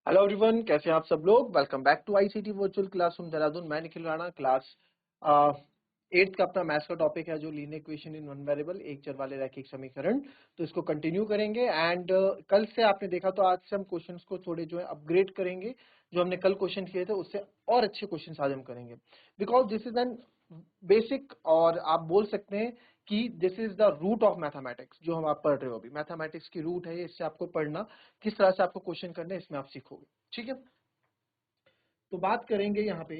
Hello everyone, कैसे हैं आप सब लोग। Welcome back to ICT virtual classroom Dehradun. मैं निखिल राणा, क्लास 8th का अपना मैथ्स का टॉपिक है जो linear equation in one variable, एक चर वाले रैखिक समीकरण। तो इसको कंटिन्यू करेंगे एंड कल से आपने देखा तो आज से हम क्वेश्चंस को थोड़े जो है अपग्रेड करेंगे। जो हमने कल क्वेश्चन किए थे उससे और अच्छे क्वेश्चंस आज हम करेंगे, because this is an basic, और आप बोल सकते हैं कि this is the root of mathematics. जो हम आप पढ़ रहे हो अभी, मैथमेटिक्स की रूट है ये। इससे आपको पढ़ना, किस तरह से आपको क्वेश्चन करने, इसमें आप सीखोगे। ठीक है, तो बात करेंगे यहाँ पे।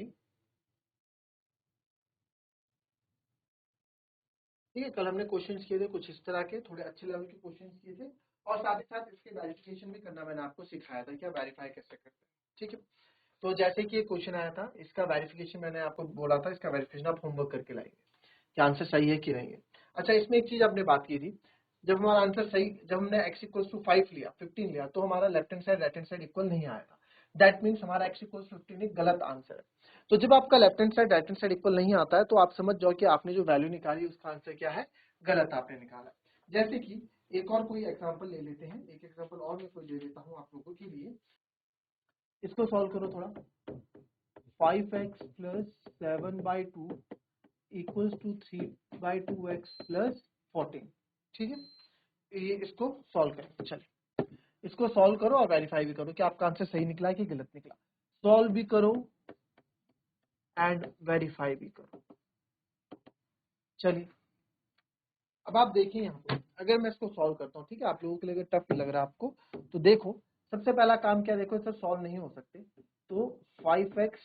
ठीक है, कल हमने क्वेश्चंस किए थे कुछ इस तरह के, थोड़े अच्छे लेवल के क्वेश्चंस किए थे, और साथ ही साथ इसके वेरिफिकेशन भी करना मैंने आपको सिखाया था, क्या वेरीफाई कैसे करते हैं। ठीक है, तो जैसे कि एक क्वेश्चन आया था, इसका वेरिफिकेशन मैंने आपको बोला था, इसका वेरिफिकेशन आप होमवर्क करके लाएंगे कि आंसर सही है कि नहीं है। अच्छा, इसमें एक चीज आपने बात की थी, जब हमारा आंसर सही, जब हमने x इक्वल टू 5 लिया, 15 लिया, तो हमारा left hand side right hand side equal नहीं आया था। दैट मीन्स हमारा x इक्वल 15 एक गलत आंसर है। तो जब आपका left hand side right hand side equal नहीं आता है, तो आप समझ जाओ कि आपने जो वैल्यू निकाली उसका आंसर क्या है, गलत आपने निकाला। जैसे कि एक और कोई एग्जाम्पल ले लेते हैं, एक एग्जाम्पल और मैं कोई ले लेता हूँ आप लोगों के लिए। इसको सॉल्व करो थोड़ा। 5x plus 7/2 equals to 3/2x plus 14। ठीक है, ये इसको सॉल्व करें। चलिए, इसको सॉल्व करो और वेरीफाई भी करो कि आपका आंसर सही निकला है कि गलत निकला। सॉल्व भी करो एंड वेरीफाई भी करो। चलिए, अब आप देखिए यहाँ पे, अगर मैं इसको सॉल्व करता हूँ, ठीक है, आप लोगों के लिए अगर टफ लग रहा है आपको, तो देखो सबसे पहला काम क्या, देखो इससे सॉल्व नहीं हो सकते, तो 5x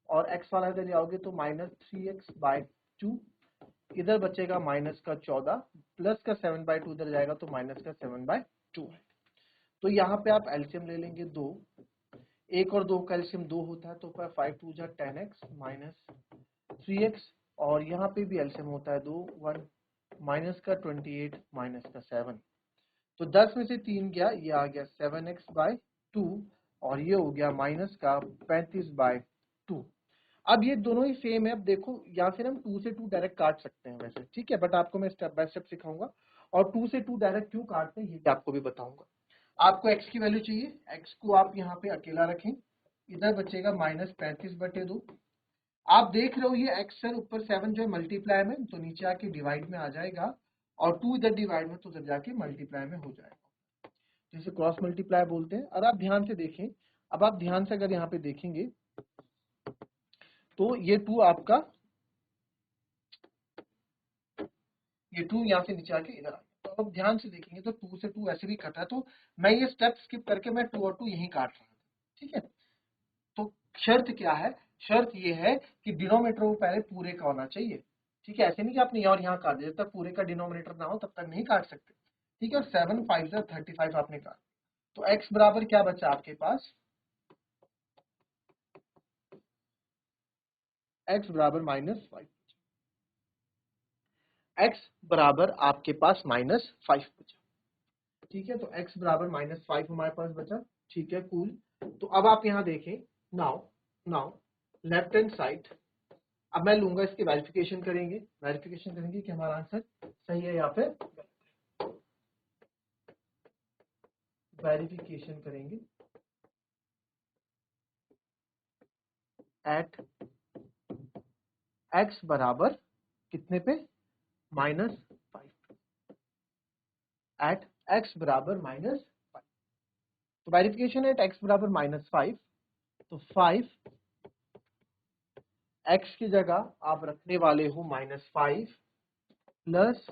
और x वाला इधर जाओगे तो -3x/2, इधर बचेगा -14, प्लस का 7/2 इधर जाएगा तो -7/2 है। तो यहाँ पे आप एलसीएम ले लेंगे 2, एक और 2 का एलसीएम 2 होता है, तो 5 2 जा 10x माइनस 3x, और यहाँ पे भी एलसीएम होता है 2 1, माइनस का 28 माइनस का 7, तो 10 में से 3 गया, ये आ गया 7x/2, और ये हो गया माइनस का 35/2। अब ये दोनों ही सेम है। अब देखो यहाँ से हम 2 से 2 डायरेक्ट काट सकते हैं वैसे, ठीक है, बट आपको मैं स्टेप बाय स्टेप सिखाऊंगा, और 2 से 2 डायरेक्ट क्यों काटते हैं ये भी आपको भी बताऊंगा। आपको x की वैल्यू चाहिए, x को आप यहाँ पे अकेला रखें, इधर बचेगा -35/2। आप देख रहे हो ये x सर ऊपर 7 जो है मल्टीप्लाई में, तो नीचे आके डिवाइड में आ जाएगा, और 2 इधर डिवाइड में, तो उधर जाके मल्टीप्लाई में हो जाएगा, जिसे क्रॉस मल्टीप्लाई बोलते हैं। और आप ध्यान से देखें, अब आप ध्यान से अगर यहाँ पे देखेंगे तो ये 2 आपका, ये 2 यहाँ से नीचे आके इधर आ गया। तो अब ध्यान से देखेंगे तो 2 से 2 ऐसे भी कटा, तो मैं ये स्टेप स्किप करके मैं 2 और 2 यहीं काट रहा था। ठीक है, तो शर्त क्या है, शर्त ये है कि डिनोमिनेटर वो पहले पूरे का होना चाहिए। ठीक है, ऐसे नहीं कि आपने यहाँ काट दिया, जब तक पूरे का डिनोमिनेटर ना हो तब तक नहीं काट सकते। ठीक है, और 7 5 35 आपने काट, तो x बराबर क्या बचा आपके पास, x बराबर -5, x बराबर आपके पास -5 बचा। ठीक है, तो x बराबर -5 हमारे पास बचा। ठीक है, कूल। तो अब आप यहाँ देखें, now now left hand side, अब मैं लूंगा, इसकी वेरिफिकेशन करेंगे, वेरिफिकेशन करेंगे कि हमारा आंसर सही है या फिर वेरिफिकेशन करेंगे एट x बराबर कितने पे, -5, एट x बराबर -5। तो वेरिफिकेशन एट x बराबर -5, तो 5 x की जगह आप रखने वाले हो -5 प्लस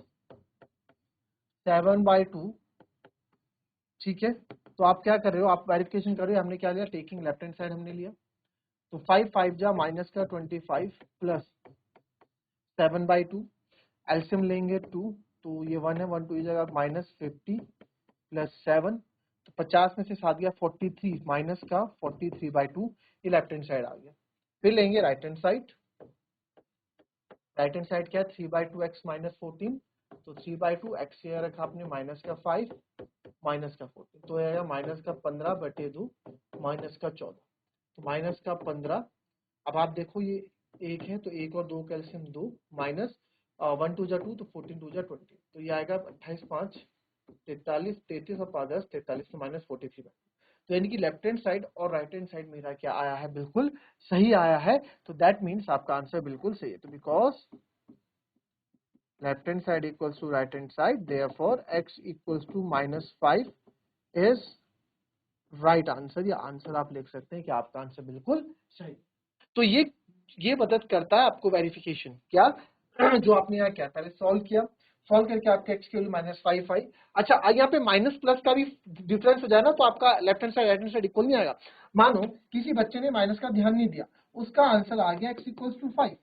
7/2। ठीक है, तो आप क्या कर रहे हो, आप वेरिफिकेशन कर रहे हो, हमने क्या लिया, टेकिंग लेफ्ट हैंड साइड हमने लिया, तो 5 5 जा माइनस का 25 प्लस 7/2, एल्सियम लेंगे 2, तो ये 1 है, 1 2 जगह -50 प्लस 7, तो 50 में से 7 गया 43, माइनस का 43/2, ये लेफ्ट हैंड साइड आ गया। फिर लेंगे right hand side, right hand side क्या है, 3/2x -14, तो 3/2 x ये रखा आपने माइनस का 5 माइनस का 14, तो आएगा माइनस का 15/2 माइनस का 14, तो माइनस का 15। अब आप देखो ये एक है, तो एक और 2 कैल्शियम 2, माइनस 1 2 जा 2, तो 14 2 जा 20, तो ये आएगा 28 5 43, 33 और 5 10 43, तो -43। तो यानी कि लेफ्ट हैंड साइड और राइट हैंड साइड मेरा क्या आया है, बिल्कुल सही आया है। तो दैट मीन्स आपका आंसर बिल्कुल सही है। तो because left hand side equals to right hand side, therefore x equals to -5 is right answer. या आंसर आप लिख सकते हैं कि आपका आंसर बिल्कुल सही। तो ये मदद करता है आपको वेरिफिकेशन, क्या जो आपने यहाँ क्या पहले सॉल्व किया, सॉल्व करके आपका x की वैल्यू -5 आई। अच्छा यहाँ पे माइनस प्लस का भी डिफरेंस हो जाए ना, तो आपका left hand side right hand side equal नहीं आएगा। मानो किसी बच्चे ने माइनस का ध्यान नहीं दिया, उसका आंसर आ गया x इक्वल्स टू 5।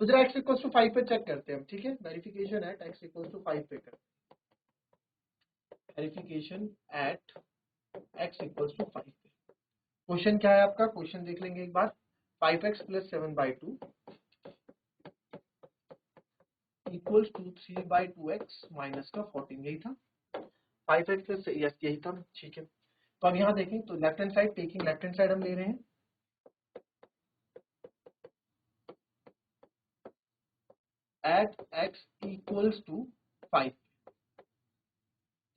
तो जरा x इक्वल्स टू 5 पे चेक करते हैं हम, ठीक है। Verification at x equals to 5 पे करते हैं, verification at x equals to 5 पे। क्वेश्चन क्या है आपका, क्वेश्चन देख लेंगे एक बार। 5x plus 7/2 equals to 3/2x minus का 14, यही था। 5x प्लस, यस यही था, ठीक है। तो अब यहाँ देखें तो left hand side, taking left hand side हम ले रहे हैं एट x इक्वल्स टू 5,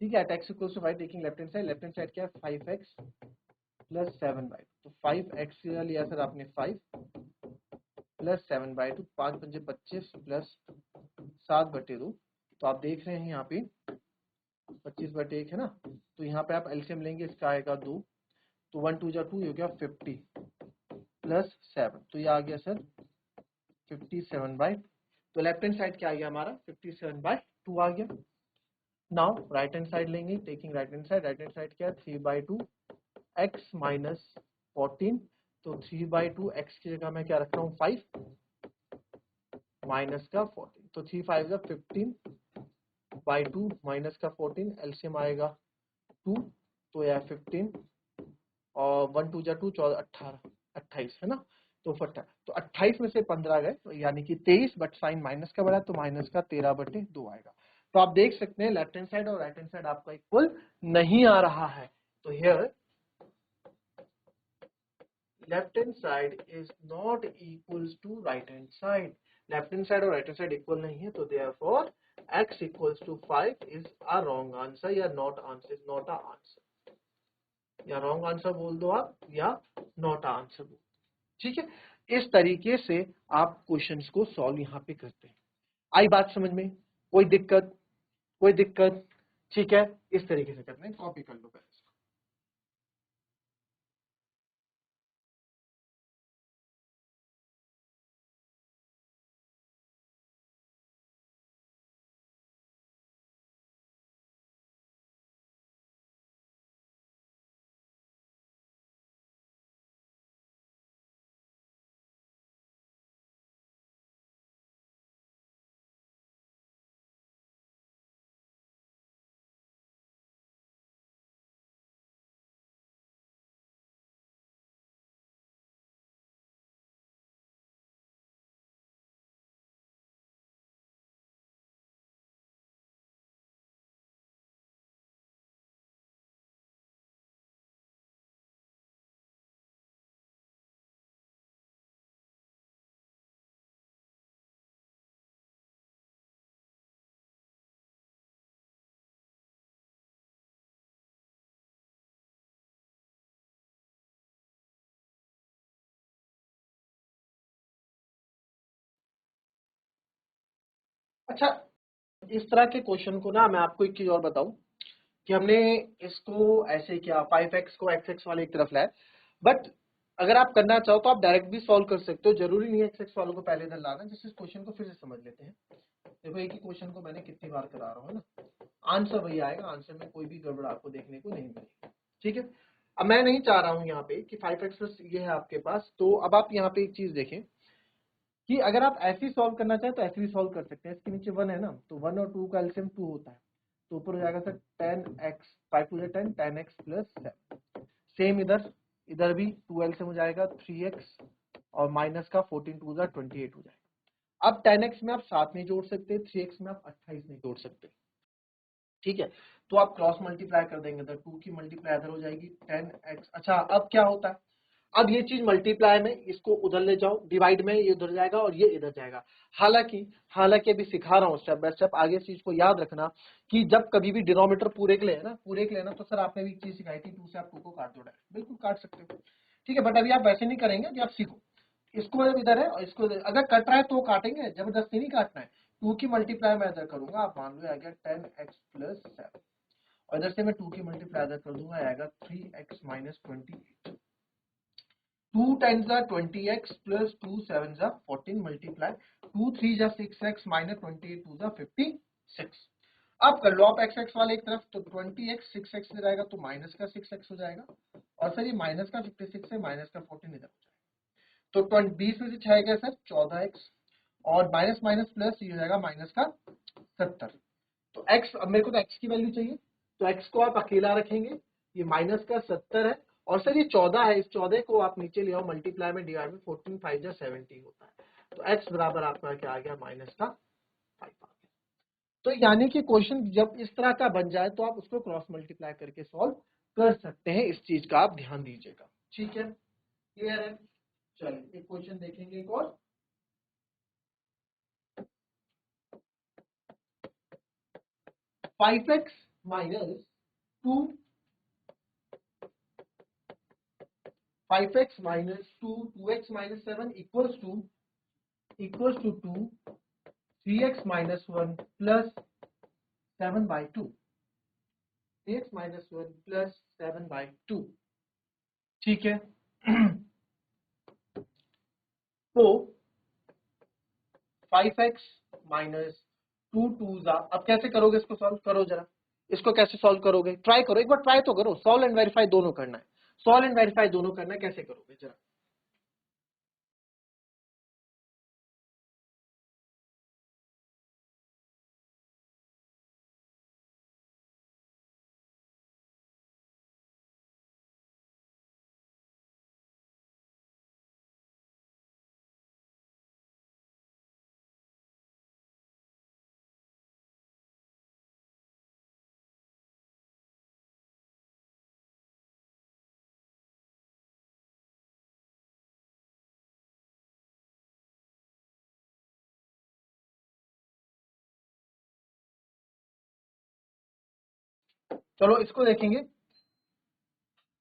ठीक है। At x equals to 5 taking left hand side क्या है 5x प्लस 7/2। तो 5x लिया सर आपने 5 प्लस 7/2, 5 पंजे 25 प्लस 7/2। तो आप देख रहे हैं यहाँ पे 25/1 है ना, तो यहाँ पे आप एलसीएम लेंगे, इसका आएगा 2, तो 1 2 जा 2, ये हो गया 50 प्लस 7, तो ये आ गया सर 57/2। तो लेफ्ट हैंड साइड क्या आ गया हमारा 57/2 आ गया। नाउ राइट हैंड साइड लेंगे, टेकिंग राइट हैंड साइड क्या है 3/2 x माइनस 14। तो 3/2 x की जगह मैं क्या रख रहा हूँ 5 माइनस का 14, तो 3 5 का 15/2 माइनस का 14, एलसीएम आएगा 2, तो यह 15 और 1 2 जा 2, 14 18 28 है ना। तो 28 में से 15 गए, तो यानी कि 23, बट साइन माइनस का बना तो माइनस का 13/2 आएगा। तो आप देख सकते हैं लेफ्ट हैंड साइड और राइट हैंड साइड आपका इक्वल नहीं आ रहा है। तो here left hand side is not equals to right hand side. Left hand side और राइट हैंड साइड इक्वल नहीं है, तो therefore x equals to 5 is a wrong answer, या not answer, is not a answer, या wrong answer बोल दो आप, या नॉट अ आंसर बोल, ठीक है। इस तरीके से आप क्वेश्चंस को सॉल्व यहाँ पे करते हैं। आई बात समझ में, कोई दिक्कत, कोई दिक्कत, ठीक है। इस तरीके से करते हैं, कॉपी कर लो पहले से। अच्छा, इस तरह के क्वेश्चन को ना मैं आपको एक चीज और बताऊं कि हमने इसको ऐसे किया 5x को xx वाले एक तरफ लाए, बट अगर आप करना चाहो तो आप डायरेक्ट भी सॉल्व कर सकते हो, जरूरी नहीं है xx वालों को पहले इधर लाना। जिस क्वेश्चन को फिर से समझ लेते हैं। देखो एक ही क्वेश्चन को मैंने कितनी बार करा रहा हूँ ना, आंसर वही आएगा, आंसर में कोई भी गड़बड़ आपको देखने को नहीं मिलेगी, ठीक है। अब मैं नहीं चाह रहा हूँ यहाँ पे कि 5x प्लस ये है आपके पास, तो अब आप यहाँ पे एक चीज देखें कि अगर आप ऐसे ही सॉल्व करना चाहें तो ऐसे भी सॉल्व कर सकते हैं। इसके नीचे 1 है ना, तो 1 और 2 का एलसीएम 2 होता है, तो ऊपर हो जाएगा sir 10x, 5 to 10, 10x plus 7। Same इधर, इधर भी 2 एलसीएम हो जाएगा 3x और माइनस का 14 टू 28 हो जाएगा। अब 10x में आप 7 नहीं जोड़ सकते, 3x में आप 28 नहीं जोड़ सकते, ठीक है। तो आप क्रॉस मल्टीप्लाई कर देंगे, तो 2 की मल्टीप्लाई इधर हो जाएगी 10x। अच्छा अब क्या होता है, अब ये चीज मल्टीप्लाई में इसको उधर ले जाओ, डिवाइड में ये उधर जाएगा और ये इधर जाएगा। हालांकि अभी सिखा रहा हूँ स्टेप बाय स्टेप, आगे चीज को याद रखना कि जब कभी भी डिनोमिनेटर पूरे के लिए है ना, तो सर आपने भी एक चीज सिखाई थी, 2 से आप 2 को काट दो डायरेक्ट, बिल्कुल काट सकते हो, ठीक है। बट अभी आप वैसे नहीं करेंगे, अभी आप सीखो। इसको इधर है और इसको अगर कट रहा है तो काटेंगे, जबरदस्ती नहीं काटना है। 2 की मल्टीप्लाई मैं इधर करूंगा, आप मान लो आ गया 10x + 7, और इधर से मैं 2 की मल्टीप्लाई इधर कर दूंगा, आएगा 3x - 28। 2 times 20x plus 2 7s 14 multiply 2 3 6x minus 28 2 56। अब कर लो आप x x वाले एक तरफ, तो 20x 6x इधर आएगा तो माइनस का 6x हो जाएगा, और सर ये माइनस का 56 है, माइनस का 14 इधर हो जाएगा, तो 20 में से 6 गया सर 14x, और माइनस माइनस प्लस ये हो जाएगा माइनस का 70। तो x, अब मेरे को तो x की वैल्यू चाहिए, तो x को आप अकेला रखेंगे, ये माइनस का 70 है, और सर ये 14 है, इस 14 को आप नीचे ले आओ, मल्टीप्लाई में डिवाइड में 14 5 जा 70 होता है, तो x बराबर आपका क्या आ गया, माइनस का 5 आ गया। तो यानी कि क्वेश्चन जब इस तरह का बन जाए तो आप उसको क्रॉस मल्टीप्लाई करके सॉल्व कर सकते हैं, इस चीज का आप ध्यान दीजिएगा, ठीक है, क्लियर है। चलिए एक क्वेश्चन देखेंगे एक और। Five x minus 5x minus 2 2x minus 7 equals to 2 3x minus 1 plus 7 by 2, 3x minus 1 plus 7 by 2, ठीक है। तो 5x minus 2 2 अब कैसे करोगे इसको सॉल्व करो जरा, इसको कैसे सॉल्व करोगे, ट्राई करो, एक बार ट्राई तो करो, सॉल्व एंड वेरीफाई दोनों करना है, सॉल्व एंड वेरीफाई दोनों करना है, कैसे करोगे जरा। चलो इसको देखेंगे,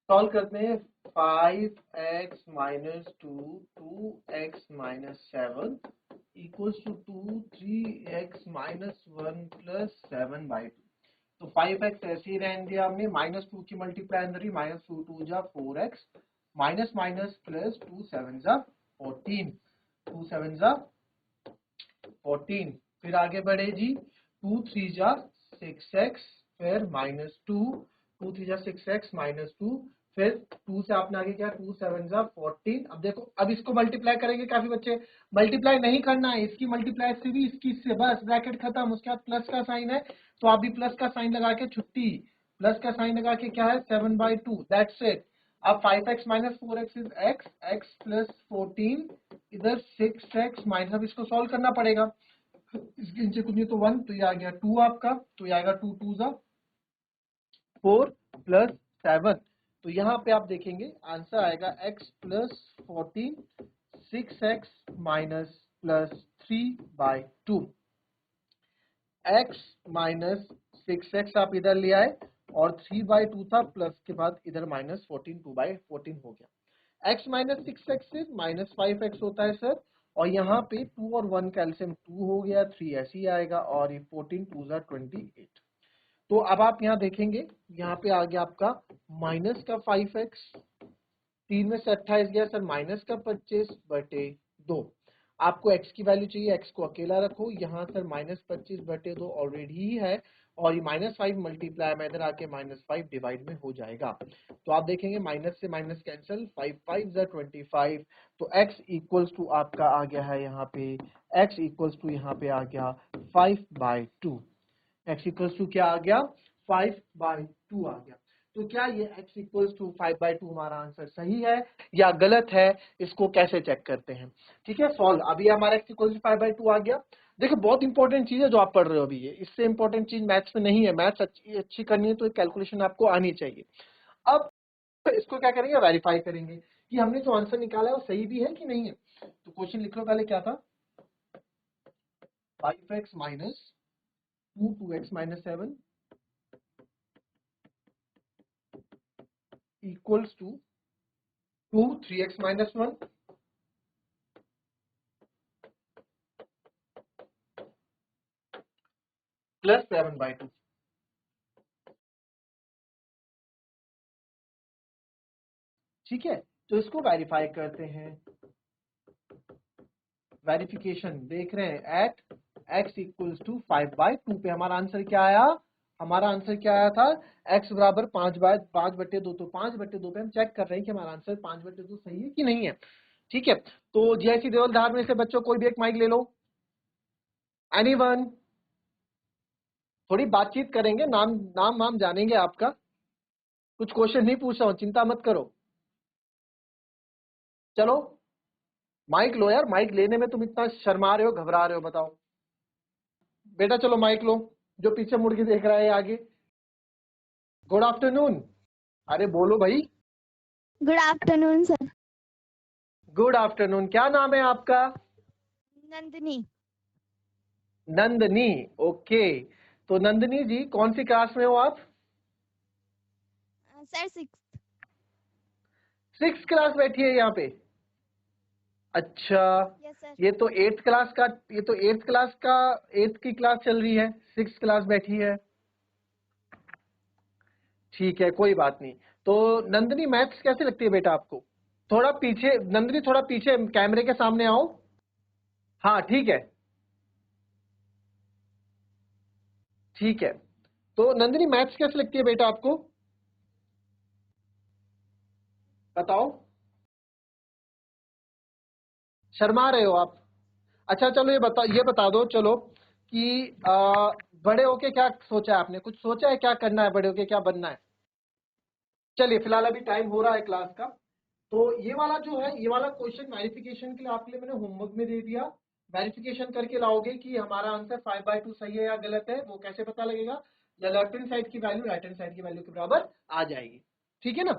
सॉल्व करते हैं। 5x minus 2 2x minus 7 equals to 2 3x minus 1 plus 7 by 2। तो 5x ऐसे ही रहने दिया हमने, माइनस 2 की मल्टीप्लाई अंदर ही, माइनस 2 2 जा 4x, माइनस माइनस प्लस 2 7 जा 14, 2 7 जा 14, फिर आगे बढ़े जी, 2 3 जा 6x, फिर माइनस 2 2 3 जा 6x माइनस 2, फिर 2 से आपने आगे क्या, 2 7 जा 14। अब देखो, अब इसको मल्टीप्लाई करेंगे, काफी बच्चे मल्टीप्लाई नहीं करना है, इसकी मल्टीप्लाई से भी इसकी से, बस ब्रैकेट खत्म, उसके बाद प्लस का साइन है तो आप भी प्लस का साइन लगा के छुट्टी, प्लस का साइन लगा के क्या है 7/2, दैट्स इट। अब 5x minus 4x is x, x plus 14 इधर 6x माइनस, अब इसको सॉल्व करना पड़ेगा, इसके नीचे कुछ नहीं तो 1, तो ये आ गया 2 आपका, तो ये आएगा 2 2 जा 4 प्लस 7, तो यहाँ पे आप देखेंगे आंसर आएगा x plus 14 6x minus plus 3/2, x minus 6x आप इधर ले आए और 3/2 था, प्लस के बाद इधर माइनस 14 2/14 हो गया। x माइनस 6x से माइनस 5x होता है सर, और यहाँ पे 2 और 1 कैल्सियम 2 हो गया, 3 ऐसे ही आएगा, और ये 14 2 28। तो अब आप यहाँ देखेंगे, यहाँ पे आ गया आपका माइनस का 5x, 3 में से 28 गया सर, माइनस का 25/2, आपको x की वैल्यू चाहिए, x को अकेला रखो, यहाँ सर माइनस 25/2 ऑलरेडी ही है, और ये माइनस 5 मल्टीप्लाई में इधर आके माइनस 5 डिवाइड में हो जाएगा, तो आप देखेंगे माइनस से माइनस कैंसिल, 5 5 25, तो x इक्वल्स टू आपका आ गया है यहाँ पे, x इक्वल्स टू यहाँ पे आ गया 5/2, x इक्वल्स टू क्या आ गया 5/2 आ गया। तो क्या ये x इक्वल्स टू 5/2 हमारा आंसर सही है या गलत है, इसको कैसे चेक करते हैं, ठीक है। सॉल्व, अभी हमारा x इक्वल्स टू 5/2 आ गया। देखिए बहुत इंपॉर्टेंट चीज है जो आप पढ़ रहे हो अभी, ये इससे इंपॉर्टेंट चीज मैथ्स में नहीं है, मैथ्स अच्छी करनी है तो कैलकुलेशन आपको आनी चाहिए। अब इसको क्या करेंगे, वेरीफाई करेंगे, कि हमने जो आंसर निकाला है वो सही भी है कि नहीं है। तो क्वेश्चन लिख लो पहले क्या था, 5x minus 2x minus 7 equals to 3x minus 1 plus 7/2। ठीक है, तो इसको वेरीफाई करते हैं। वेरिफिकेशन देख रहे हैं, एट x इक्वल्स टू 5/2 पे हमारा आंसर क्या आया, हमारा आंसर क्या आया था, x बराबर 5/2, तो 5/2 पे हम चेक कर रहे हैं कि हमारा आंसर 5/2 सही है कि नहीं है। ठीक है, तो जैसी देवलधार में से बच्चों कोई भी एक माइक ले लो, एनीवन, थोड़ी बातचीत करेंगे, नाम नाम वाम जानेंगे आपका, कुछ क्वेश्चन नहीं पूछ रहा हूं, चिंता मत करो। चलो माइक लो यार, माइक लेने में तुम इतना शर्मा रहे हो, घबरा रहे हो, बताओ बेटा, चलो माइक लो, जो पीछे मुड़ के देख रहा है आगे। गुड आफ्टरनून, अरे बोलो भाई। Good afternoon sir. Good afternoon, क्या नाम है आपका? नंदिनी। नंदनी, ओके। तो नंदनी जी कौन सी क्लास में हो आप? Sir 6th। 6th क्लास बैठी है यहाँ पे? अच्छा, यस सर। ये तो 8th क्लास का, ये तो 8th क्लास का 8th की क्लास चल रही है, 6th क्लास बैठी है। ठीक है, कोई बात नहीं। तो नंदनी मैथ्स कैसे लगती है बेटा आपको? थोड़ा पीछे नंदनी, थोड़ा पीछे कैमरे के सामने आओ। हाँ ठीक है, ठीक है। तो नंदनी मैथ्स कैसे लगती है बेटा आपको, बताओ। शर्मा रहे हो आप? अच्छा चलो ये बता दो चलो कि बड़े होके क्या सोचा है आपने, कुछ सोचा है क्या करना है, बड़े होके क्या बनना है? चलिए फिलहाल अभी टाइम हो रहा है क्लास का, तो ये वाला जो है, ये वाला क्वेश्चन वेरिफिकेशन के लिए आपके लिए मैंने होमवर्क में दे दिया। वेरिफिकेशन करके लाओगे कि हमारा आंसर 5/2 सही है या गलत है, वो कैसे पता लगेगा? या लेफ्ट हैंड साइड की वैल्यू राइट हैंड साइड की वैल्यू के बराबर आ जाएगी। ठीक है ना?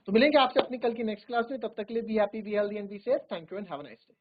तो मिलेंगे आपसे अपनी कल की नेक्स्ट क्लास में, तब तक के लिए be happy, be healthy and be safe. Thank you and have a nice day.